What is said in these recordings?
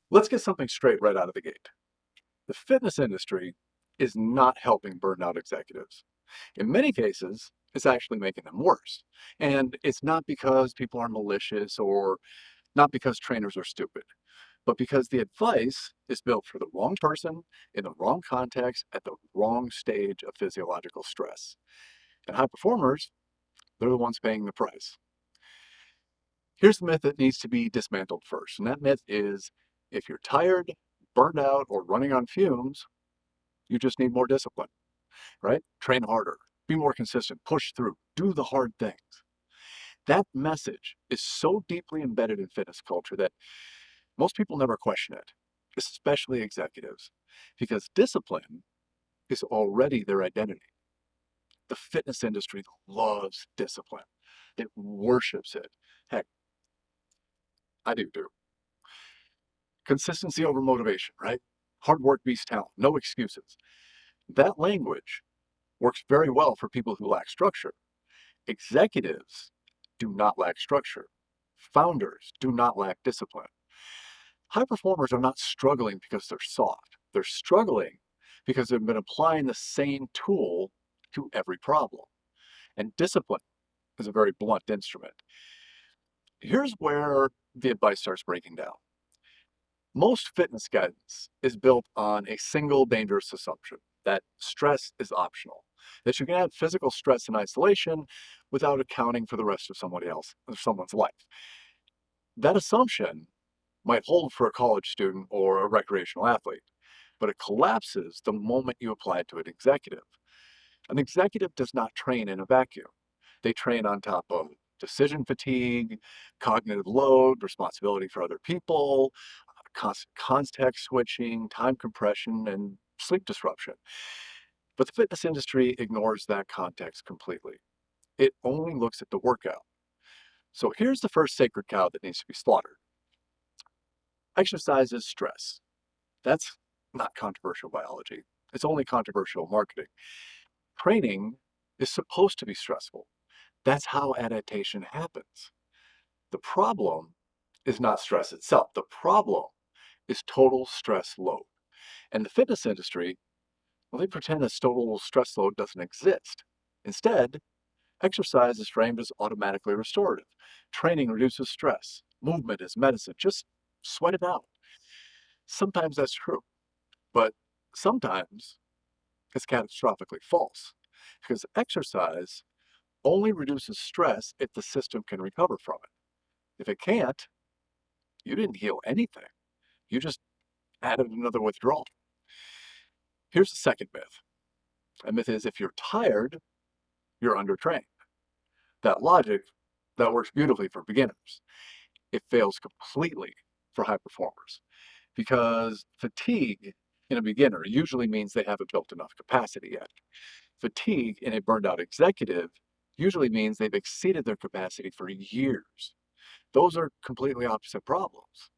Let's get something straight right out of the gate. The fitness industry is not helping burnout executives. In many cases, it's actually making them worse. And it's not because people are malicious or not because trainers are stupid, but because the advice is built for the wrong person in the wrong context at the wrong stage of physiological stress. And high performers, they're the ones paying the price. Here's the myth that needs to be dismantled first. And that myth is if you're tired, burned out, or running on fumes, you just need more discipline, right? Train harder, be more consistent, push through, do the hard things. That message is so deeply embedded in fitness culture that most people never question it, especially executives, because discipline is already their identity. The fitness industry loves discipline. It worships it. Heck, I do too. Consistency over motivation, right? Hard work beats talent, no excuses. That language works very well for people who lack structure. Executives do not lack structure. Founders do not lack discipline. High performers are not struggling because they're soft. They're struggling because they've been applying the same tool to every problem. And discipline is a very blunt instrument. Here's where the advice starts breaking down. Most fitness guidance is built on a single dangerous assumption that stress is optional, that you can have physical stress in isolation without accounting for the rest of somebody else or someone's life. That assumption might hold for a college student or a recreational athlete, but it collapses the moment you apply it to an executive. An executive does not train in a vacuum. They train on top of decision fatigue, cognitive load, responsibility for other people, constant context switching, time compression, and sleep disruption. But the fitness industry ignores that context completely. It only looks at the workout. So here's the first sacred cow that needs to be slaughtered. Exercise is stress. That's not controversial biology. It's only controversial marketing. Training is supposed to be stressful. That's how adaptation happens. The problem is not stress itself. The problem is total stress load. And the fitness industry, well, they pretend this total stress load doesn't exist. Instead, exercise is framed as automatically restorative. Training reduces stress. Movement is medicine. Just sweat it out. Sometimes that's true, but sometimes it's catastrophically false because exercise only reduces stress if the system can recover from it. If it can't, you didn't heal anything. You just added another withdrawal. Here's the second myth. A myth is if you're tired, you're undertrained. That logic, that works beautifully for beginners. It fails completely for high performers because fatigue in a beginner usually means they haven't built enough capacity yet. Fatigue in a burned out executive usually means they've exceeded their capacity for years. Those are completely opposite problems.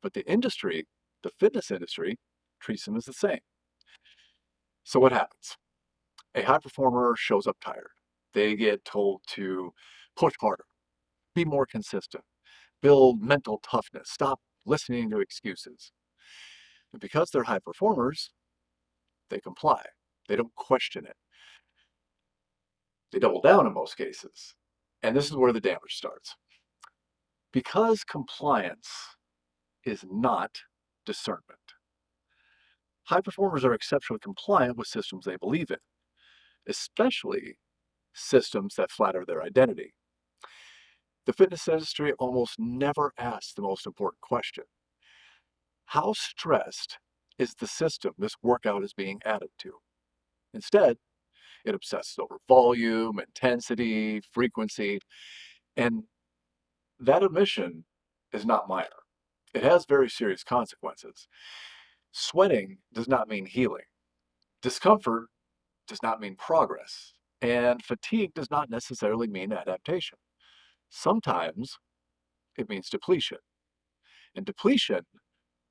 But the industry, the fitness industry, treats them as the same. So what happens? A high performer shows up tired. They get told to push harder, be more consistent, build mental toughness, stop listening to excuses. And because they're high performers, they comply. They don't question it. They double down in most cases. And this is where the damage starts. Because compliance is not discernment. High performers are exceptionally compliant with systems they believe in, especially systems that flatter their identity. The fitness industry almost never asks the most important question. How stressed is the system this workout is being added to? Instead, it obsesses over volume, intensity, frequency, and that omission is not minor. It has very serious consequences. Sweating does not mean healing. Discomfort does not mean progress. And fatigue does not necessarily mean adaptation. Sometimes it means depletion. And depletion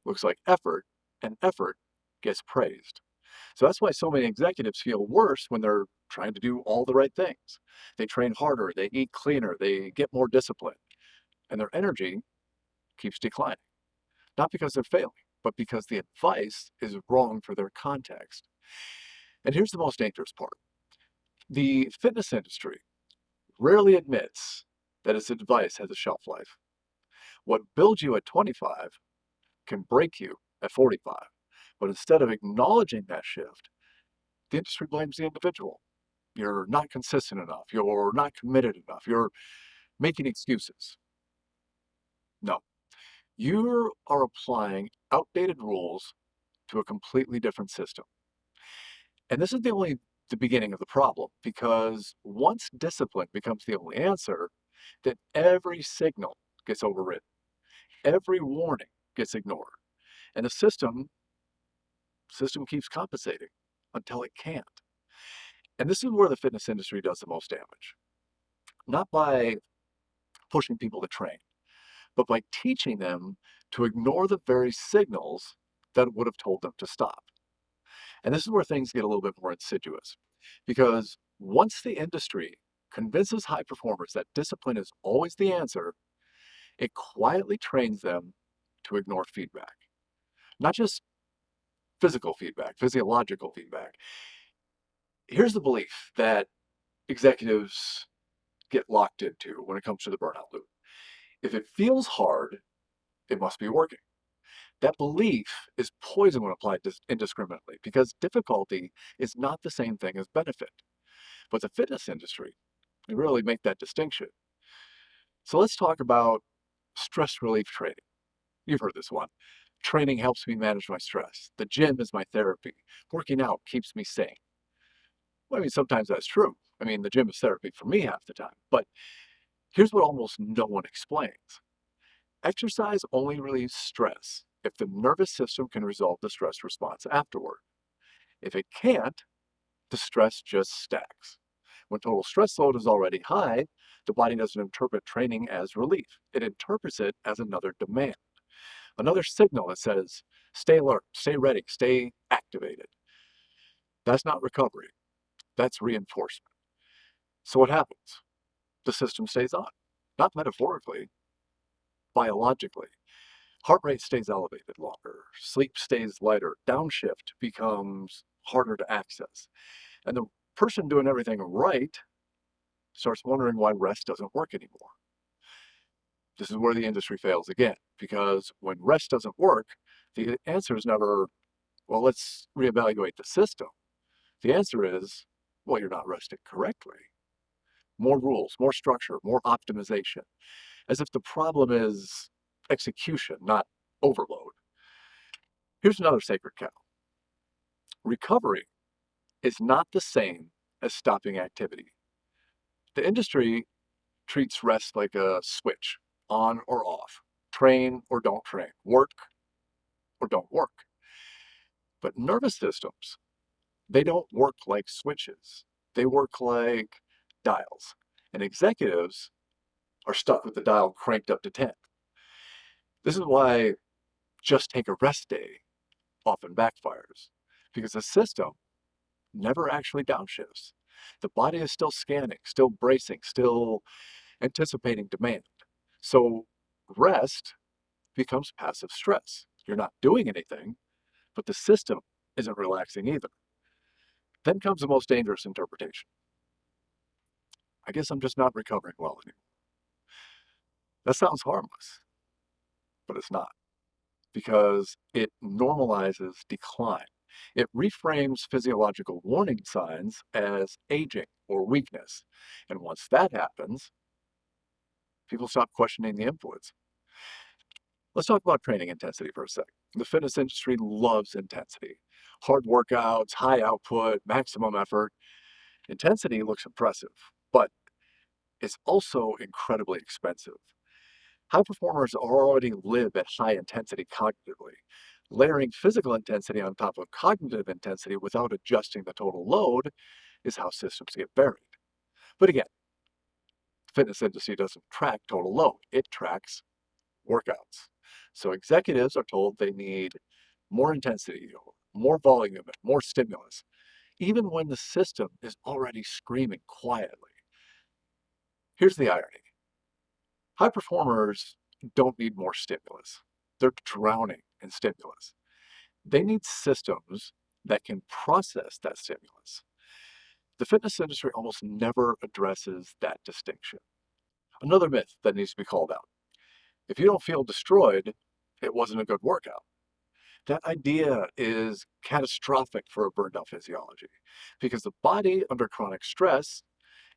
looks like effort, and effort gets praised. So that's why so many executives feel worse when they're trying to do all the right things. They train harder, they eat cleaner, they get more disciplined, and their energy keeps declining. not because they're failing, but because the advice is wrong for their context. And here's the most dangerous part. The fitness industry rarely admits that its advice has a shelf life. What builds you at 25 can break you at 45. But instead of acknowledging that shift, the industry blames the individual. You're not consistent enough. You're not committed enough. You're making excuses. No, you are applying outdated rules to a completely different system. And this is the beginning of the problem, because once discipline becomes the only answer, then every signal gets overridden. Every warning gets ignored. And the system keeps compensating until it can't. And this is where the fitness industry does the most damage. Not by pushing people to train, but by teaching them to ignore the very signals that would have told them to stop. And this is where things get a little bit more insidious, because once the industry convinces high performers that discipline is always the answer, it quietly trains them to ignore feedback. Not just physical feedback, physiological feedback. Here's the belief that executives get locked into when it comes to the burnout loop. If it feels hard, it must be working. That belief is poison when applied indiscriminately, because difficulty is not the same thing as benefit. But the fitness industry, they really make that distinction. So let's talk about stress relief training. You've heard this one. Training helps me manage my stress. The gym is my therapy. Working out keeps me sane. Well, I mean, sometimes that's true. I mean, the gym is therapy for me half the time. But here's what almost no one explains. Exercise only relieves stress if the nervous system can resolve the stress response afterward. If it can't, the stress just stacks. When total stress load is already high, the body doesn't interpret training as relief. It interprets it as another demand, another signal that says, stay alert, stay ready, stay activated. That's not recovery. That's reinforcement. So what happens? The system stays on. Not metaphorically, biologically. Heart rate stays elevated longer. Sleep stays lighter. Downshift becomes harder to access. And the person doing everything right starts wondering why rest doesn't work anymore. This is where the industry fails again, because when rest doesn't work, the answer is never, well, let's reevaluate the system. The answer is, well, you're not resting correctly. More rules, more structure, more optimization, as if the problem is execution, not overload. Here's another sacred cow. Recovery is not the same as stopping activity. The industry treats rest like a switch, on or off, train or don't train, work or don't work. But nervous systems, they don't work like switches. They work like dials. And executives are stuck with the dial cranked up to 10. This is why just take a rest day often backfires, because the system never actually downshifts. The body is still scanning, still bracing, still anticipating demand. So rest becomes passive stress. You're not doing anything, but the system isn't relaxing either. Then comes the most dangerous interpretation. I guess I'm just not recovering well anymore. That sounds harmless, but it's not, because it normalizes decline. It reframes physiological warning signs as aging or weakness. And once that happens, people stop questioning the influence. Let's talk about training intensity for a sec. The fitness industry loves intensity. Hard workouts, high output, maximum effort. Intensity looks impressive, but it's also incredibly expensive. High performers already live at high intensity cognitively. Layering physical intensity on top of cognitive intensity without adjusting the total load is how systems get buried. But again, the fitness industry doesn't track total load. It tracks workouts. So executives are told they need more intensity, more volume, more stimulus, even when the system is already screaming quietly. Here's the irony. High performers don't need more stimulus. They're drowning in stimulus. They need systems that can process that stimulus. The fitness industry almost never addresses that distinction. Another myth that needs to be called out. If you don't feel destroyed, it wasn't a good workout. That idea is catastrophic for a burned out physiology because the body under chronic stress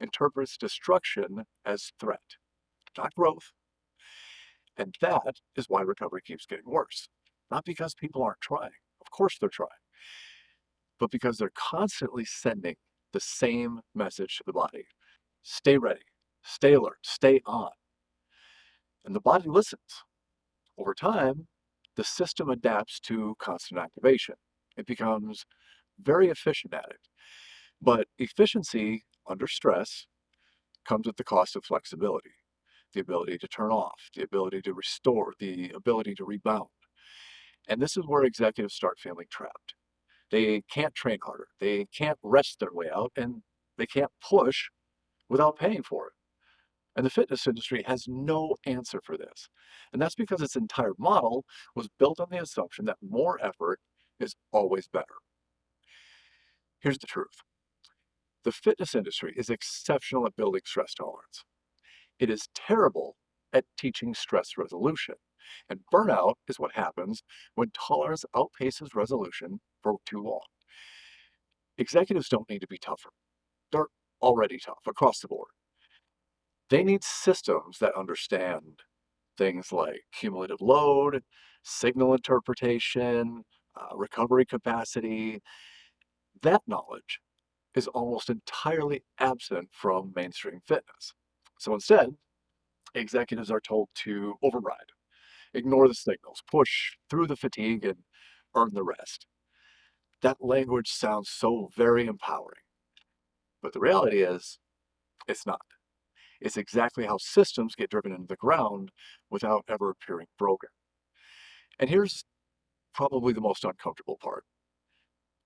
interprets destruction as threat, not growth. And that is why recovery keeps getting worse. Not because people aren't trying. Of course they're trying, but because they're constantly sending the same message to the body. Stay ready, stay alert, stay on. And the body listens. Over time, the system adapts to constant activation. It becomes very efficient at it. But efficiency under stress comes at the cost of flexibility, the ability to turn off, the ability to restore, the ability to rebound. And this is where executives start feeling trapped. They can't train harder, they can't rest their way out, and they can't push without paying for it. And the fitness industry has no answer for this. And that's because its entire model was built on the assumption that more effort is always better. Here's the truth. The fitness industry is exceptional at building stress tolerance. It is terrible at teaching stress resolution. And burnout is what happens when tolerance outpaces resolution for too long. Executives don't need to be tougher. They're already tough across the board. They need systems that understand things like cumulative load, signal interpretation, recovery capacity. That knowledge is almost entirely absent from mainstream fitness. So instead, executives are told to override, ignore the signals, push through the fatigue, and earn the rest. That language sounds so very empowering. But the reality is, it's not. It's exactly how systems get driven into the ground without ever appearing broken. And here's probably the most uncomfortable part.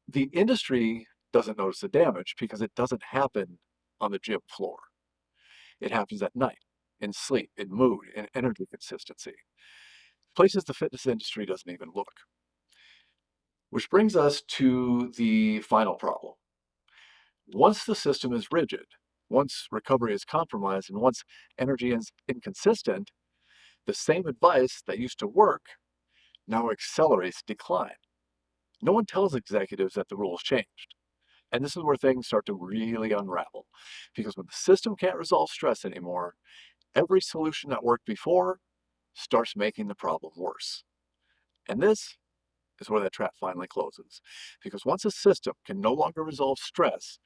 The industry doesn't notice the damage because it doesn't happen on the gym floor. It happens at night, in sleep, in mood, in energy consistency. Places the fitness industry doesn't even look. Which brings us to the final problem. Once the system is rigid, once recovery is compromised, and once energy is inconsistent, the same advice that used to work now accelerates decline. No one tells executives that the rules changed. And this is where things start to really unravel. Because when the system can't resolve stress anymore, every solution that worked before starts making the problem worse. And this is where that trap finally closes. Because once a system can no longer resolve stress,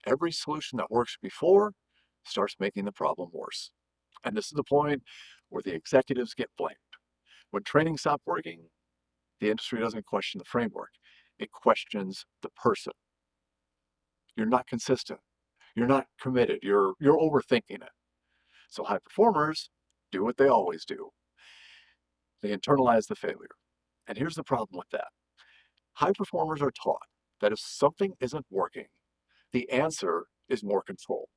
every solution that works before starts making the problem worse. And this is the point where the executives get blamed. When training stops working, the industry doesn't question the framework. It questions the person. You're not consistent. You're not committed. You're overthinking it. So high performers do what they always do. They internalize the failure. And here's the problem with that. High performers are taught that if something isn't working, the answer is more control,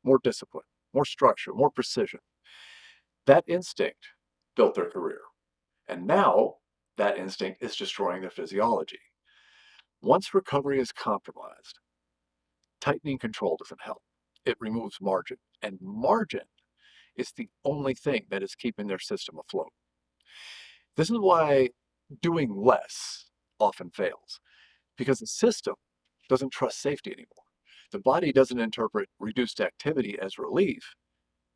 more discipline, more structure, more precision. That instinct built their career. And now that instinct is destroying their physiology. Once recovery is compromised, tightening control doesn't help. It removes margin. And margin is the only thing that is keeping their system afloat. This is why doing less often fails, because the system doesn't trust safety anymore. The body doesn't interpret reduced activity as relief,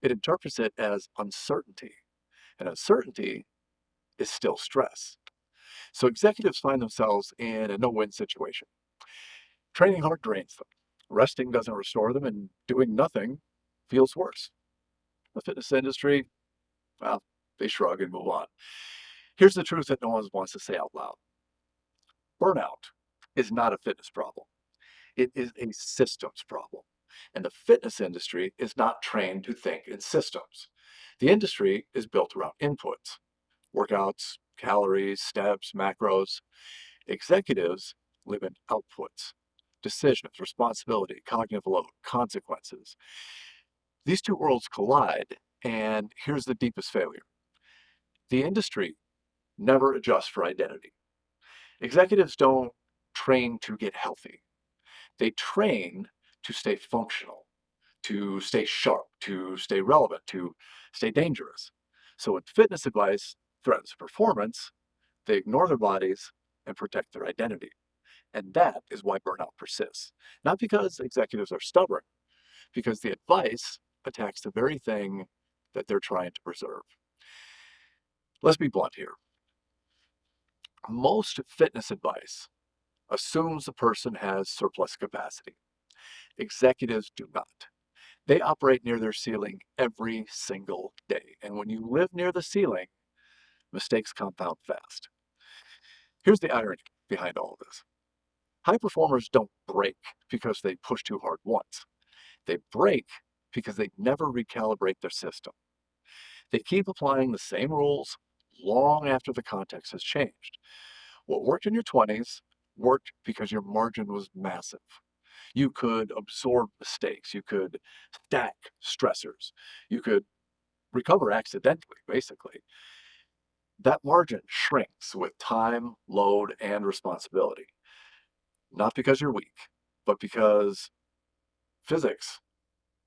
it interprets it as uncertainty. And uncertainty is still stress. So executives find themselves in a no-win situation. Training hard drains them. Resting doesn't restore them, and doing nothing feels worse. The fitness industry, well, they shrug and move on. Here's the truth that no one wants to say out loud. Burnout is not a fitness problem. It is a systems problem. And the fitness industry is not trained to think in systems. The industry is built around inputs, workouts, calories, steps, macros. Executives live in outputs, decisions, responsibility, cognitive load, consequences. These two worlds collide, and here's the deepest failure. The industry never adjust for identity. Executives don't train to get healthy. They train to stay functional, to stay sharp, to stay relevant, to stay dangerous. So when fitness advice threatens performance, they ignore their bodies and protect their identity. And that is why burnout persists. Not because executives are stubborn, because the advice attacks the very thing that they're trying to preserve. Let's be blunt here. Most fitness advice assumes the person has surplus capacity. Executives do not. They operate near their ceiling every single day. And when you live near the ceiling, mistakes compound fast. Here's the irony behind all of this. High performers don't break because they push too hard once. They break because they never recalibrate their system. They keep applying the same rules long after the context has changed. What worked in your 20s worked because your margin was massive. You could absorb mistakes. You could stack stressors. You could recover accidentally, basically. That margin shrinks with time, load, and responsibility. Not because you're weak, but because physics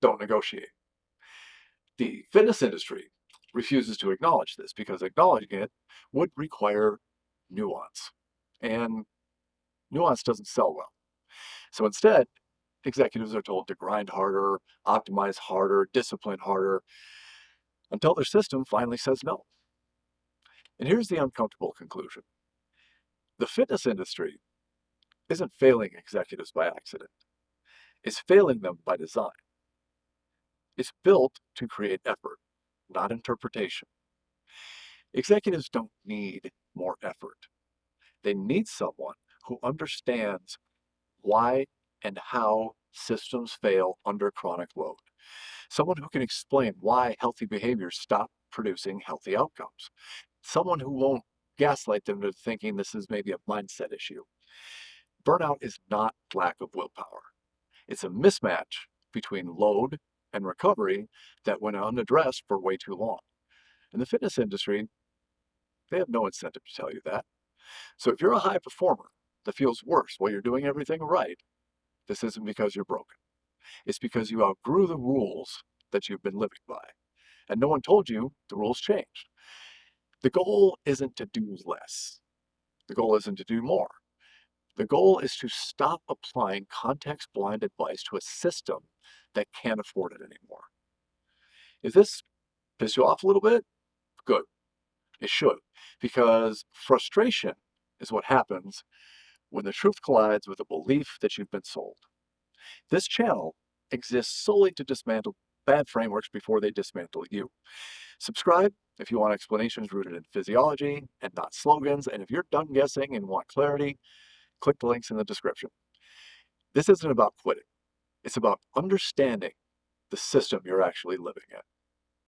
don't negotiate. The fitness industry refuses to acknowledge this because acknowledging it would require nuance. And nuance doesn't sell well. So instead, executives are told to grind harder, optimize harder, discipline harder, until their system finally says no. And here's the uncomfortable conclusion. The fitness industry isn't failing executives by accident. It's failing them by design. It's built to create effort, not interpretation. Executives don't need more effort. They need someone who understands why and how systems fail under chronic load. Someone who can explain why healthy behaviors stop producing healthy outcomes. Someone who won't gaslight them into thinking this is maybe a mindset issue. Burnout is not lack of willpower. It's a mismatch between load and recovery that went unaddressed for way too long. In the fitness industry, they have no incentive to tell you that. So if you're a high performer that feels worse while you're doing everything right, this isn't because you're broken. It's because you outgrew the rules that you've been living by. And no one told you the rules changed. The goal isn't to do less. The goal isn't to do more. The goal is to stop applying context-blind advice to a system that can't afford it anymore. If this pisses you off a little bit, good. It should, because frustration is what happens when the truth collides with a belief that you've been sold. This channel exists solely to dismantle bad frameworks before they dismantle you. Subscribe if you want explanations rooted in physiology and not slogans, and if you're done guessing and want clarity, click the links in the description. This isn't about quitting. It's about understanding the system you're actually living in.